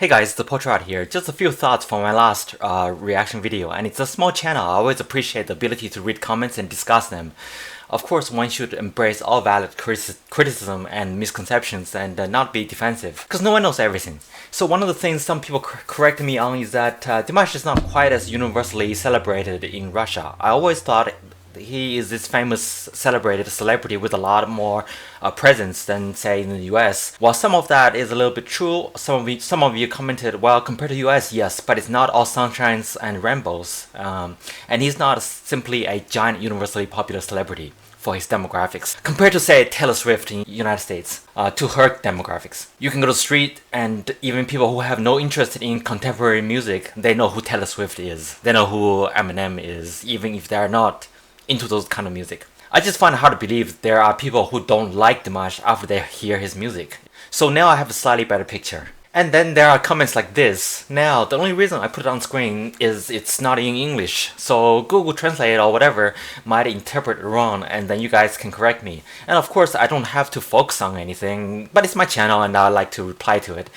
Hey guys, the Portrait here. Just a few thoughts from my last reaction video, and it's a small channel. I always appreciate the ability to read comments and discuss them. Of course, one should embrace all valid criticism and misconceptions and not be defensive, because no one knows everything. So one of the things some people correct me on is that Dimash is not quite as universally celebrated in Russia. I always thought he is this famous celebrated celebrity with a lot more presence than say in the US. While some of that is a little bit true, some of you commented, well, compared to US, yes, but it's not all sunshines and rainbows. And he's not simply a giant universally popular celebrity for his demographics. Compared to say Taylor Swift in the United States, to her demographics. You can go to the street and even people who have no interest in contemporary music, they know who Taylor Swift is. They know who Eminem is, even if they're not into those kind of music. I just find it hard to believe there are people who don't like Dimash after they hear his music. So now I have a slightly better picture. And then there are comments like this. Now, the only reason I put it on screen is it's not in English, so Google Translate or whatever might interpret it wrong, and then you guys can correct me. And of course, I don't have to focus on anything, but it's my channel and I like to reply to it.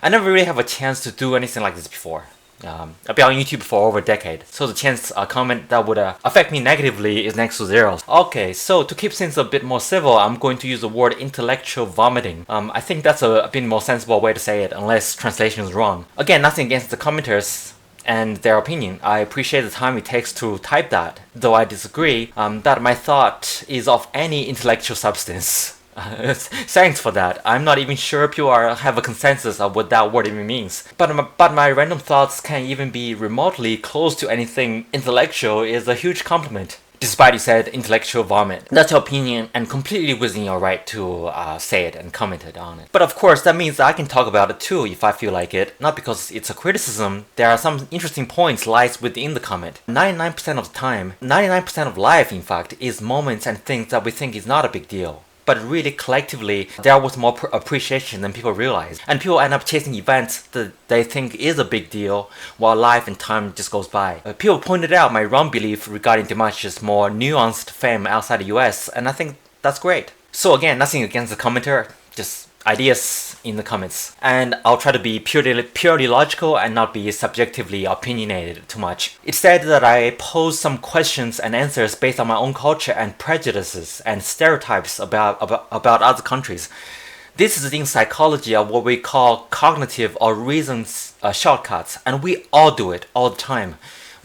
I never really have a chance to do anything like this before. I've been on YouTube for over a decade, so the chance a comment that would affect me negatively is next to zero. Okay, so to keep things a bit more civil, I'm going to use the word intellectual vomiting. I think that's a bit more sensible way to say it, unless translation is wrong. Again, nothing against the commenters and their opinion. I appreciate the time it takes to type that, though I disagree that my thought is of any intellectual substance. Thanks for that. I'm not even sure people have a consensus of what that word even means. But my random thoughts can even be remotely close to anything intellectual is a huge compliment. Despite you said intellectual vomit. That's your opinion and completely within your right to say it and comment it on it. But of course that means I can talk about it too if I feel like it. Not because it's a criticism. There are some interesting points lies within the comment. 99% of the time, 99% of life in fact, is moments and things that we think is not a big deal. But really collectively, there was more appreciation than people realize. And people end up chasing events that they think is a big deal, while life and time just goes by. People pointed out my wrong belief regarding Dimash's more nuanced fame outside the US, and I think that's great. So again, nothing against the commenter, just ideas in the comments. And I'll try to be purely logical and not be subjectively opinionated too much. It said that I pose some questions and answers based on my own culture and prejudices and stereotypes about other countries. This is in psychology of what we call cognitive or reason shortcuts, and we all do it all the time.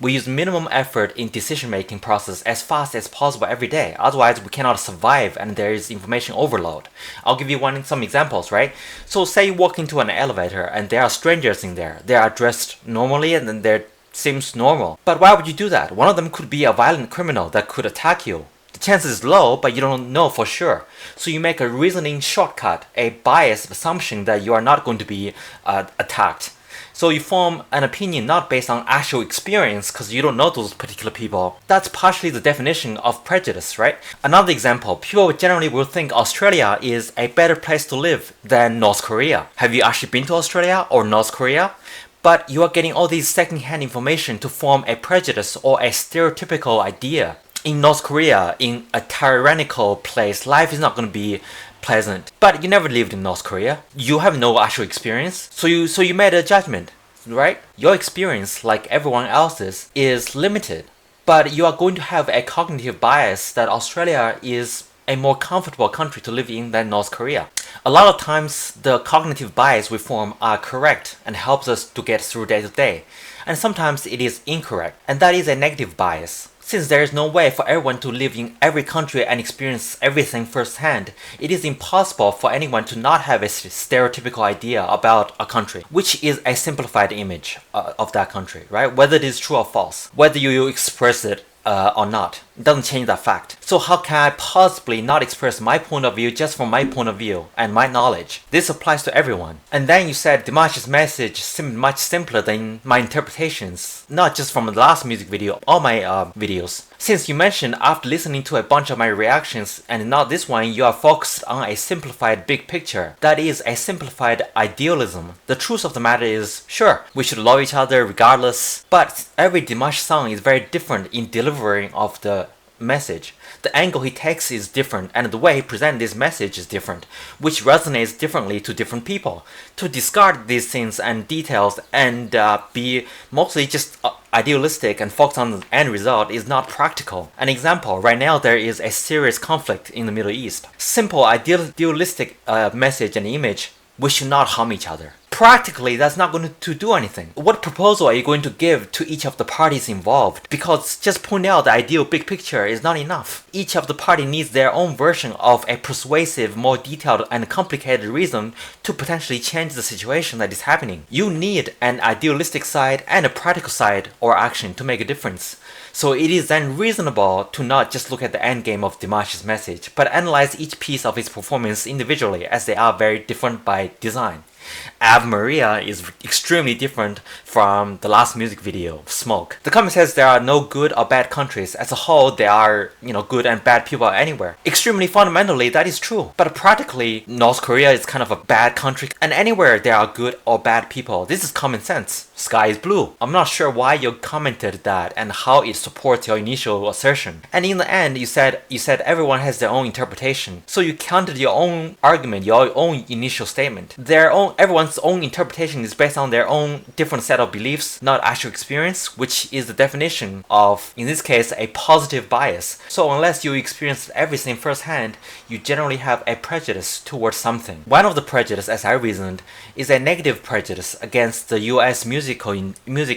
We use minimum effort in decision-making process as fast as possible every day. Otherwise, we cannot survive and there is information overload. I'll give you some examples, right? So say you walk into an elevator and there are strangers in there. They are dressed normally and then they seems normal. But why would you do that? One of them could be a violent criminal that could attack you. The chance is low, but you don't know for sure. So you make a reasoning shortcut, a biased assumption that you are not going to be attacked. So you form an opinion not based on actual experience because you don't know those particular people. That's partially the definition of prejudice, right? Another example, people generally will think Australia is a better place to live than North Korea. Have you actually been to Australia or North Korea? But you are getting all these second-hand information to form a prejudice or a stereotypical idea. In North Korea, in a tyrannical place, life is not going to be pleasant. But you never lived in North Korea. You have no actual experience. So you made a judgment, right? Your experience, like everyone else's, is limited. But you are going to have a cognitive bias that Australia is a more comfortable country to live in than North Korea. A lot of times, the cognitive bias we form are correct and helps us to get through day to day. And sometimes it is incorrect, and that is a negative bias. Since there is no way for everyone to live in every country and experience everything firsthand, it is impossible for anyone to not have a stereotypical idea about a country, which is a simplified image of that country, right? Whether it is true or false, whether you express it or not. It doesn't change that fact. So how can I possibly not express my point of view just from my point of view and my knowledge? This applies to everyone. And then you said Dimash's message seemed much simpler than my interpretations, not just from the last music video, all my videos. Since you mentioned after listening to a bunch of my reactions and not this one, you are focused on a simplified big picture. That is a simplified idealism. The truth of the matter is, sure, we should love each other regardless, but every Dimash song is very different in delivering of the message. The angle he takes is different, and the way he presents this message is different, which resonates differently to different people. To discard these things and details and be mostly just idealistic and focus on the end result is not practical. An example, right now there is a serious conflict in the Middle East. Simple idealistic message and image, we should not harm each other. Practically, that's not going to do anything. What proposal are you going to give to each of the parties involved? Because just pointing out the ideal big picture is not enough. Each of the party needs their own version of a persuasive, more detailed and complicated reason to potentially change the situation that is happening. You need an idealistic side and a practical side or action to make a difference. So it is then reasonable to not just look at the end game of Dimash's message, but analyze each piece of his performance individually, as they are very different by design. Ave Maria is extremely different from the last music video, Smoke. The comment says there are no good or bad countries. As a whole, there are, good and bad people anywhere. Extremely fundamentally, that is true. But practically, North Korea is kind of a bad country, and anywhere there are good or bad people. This is common sense. Sky is blue. I'm not sure why you commented that and how it supports your initial assertion. And in the end, you said everyone has their own interpretation. So you countered your own argument, your own initial statement. Everyone's own interpretation is based on their own different set of beliefs, not actual experience, which is the definition of, in this case, a positive bias. So unless you experienced everything firsthand, you generally have a prejudice towards something. One of the prejudices, as I reasoned, is a negative prejudice against the US music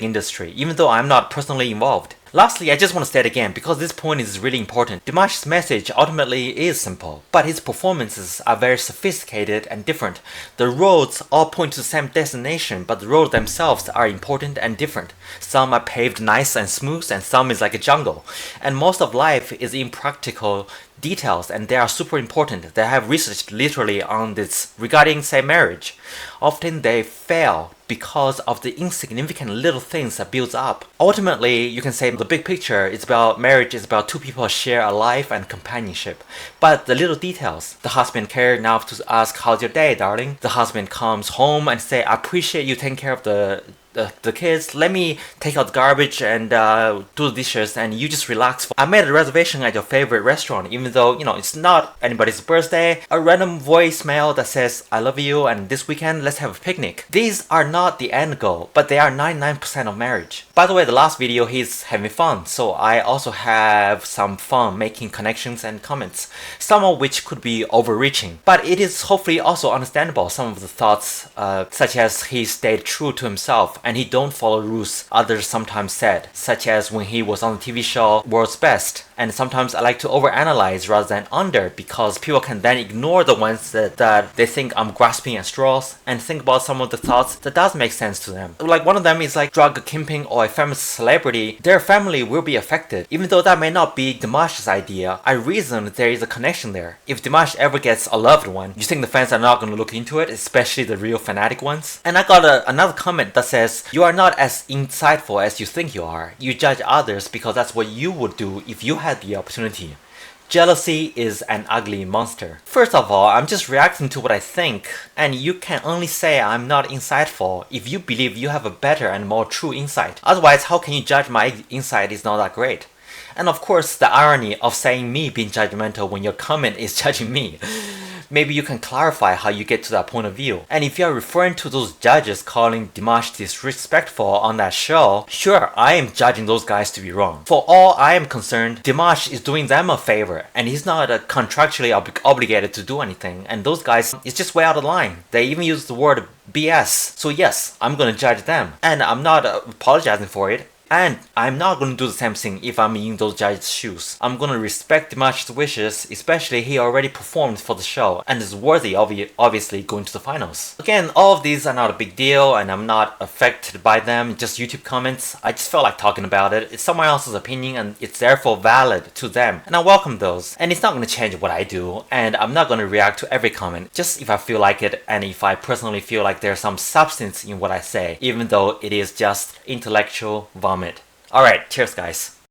industry, even though I'm not personally involved. Lastly, I just want to state again, because this point is really important, Dimash's message ultimately is simple, but his performances are very sophisticated and different. The roads all point to the same destination, but the roads themselves are important and different. Some are paved nice and smooth, and some is like a jungle. And most of life is impractical details, and they are super important. They have researched literally on this regarding, say, marriage. Often they fail because of the insignificant little things that builds up. Ultimately, you can say the big picture is about marriage is about two people share a life and companionship. But the little details, the husband cares enough to ask, how's your day, darling? The husband comes home and say, I appreciate you taking care of the kids. Let me take out the garbage and do the dishes, and you just relax. I made a reservation at your favorite restaurant, even though, it's not anybody's birthday. A random voicemail that says, I love you, and this weekend, let's have a picnic. These are not the end goal, but they are 99% of marriage. By the way, the last video, he's having fun, so I also have some fun making connections and comments, some of which could be overreaching. But it is hopefully also understandable, some of the thoughts, such as he stayed true to himself, and he don't follow rules others sometimes said, such as when he was on the TV show World's Best. And sometimes I like to overanalyze rather than under, because people can then ignore the ones that they think I'm grasping at straws and think about some of the thoughts that does make sense to them. Like one of them is like drug kingpin or a famous celebrity, their family will be affected. Even though that may not be Dimash's idea, I reason there is a connection there. If Dimash ever gets a loved one, you think the fans are not going to look into it, especially the real fanatic ones? And I got another comment that says, you are not as insightful as you think you are. You judge others because that's what you would do if you had the opportunity. Jealousy is an ugly monster. First of all, I'm just reacting to what I think, and you can only say I'm not insightful if you believe you have a better and more true insight. Otherwise, how can you judge my insight is not that great? And of course, the irony of saying me being judgmental when your comment is judging me. Maybe you can clarify how you get to that point of view. And if you're referring to those judges calling Dimash disrespectful on that show, sure, I am judging those guys to be wrong. For all I am concerned, Dimash is doing them a favor, and he's not contractually obligated to do anything. And those guys, it's just way out of line. They even use the word BS. So yes, I'm gonna judge them. And I'm not apologizing for it. And I'm not going to do the same thing if I'm in those judges' shoes. I'm going to respect Dimash's wishes, especially he already performed for the show and is worthy of obviously going to the finals. Again, all of these are not a big deal and I'm not affected by them, just YouTube comments. I just felt like talking about it. It's someone else's opinion and it's therefore valid to them. And I welcome those. And it's not going to change what I do. And I'm not going to react to every comment, just if I feel like it and if I personally feel like there's some substance in what I say, even though it is just intellectual vomit. Alright, cheers guys.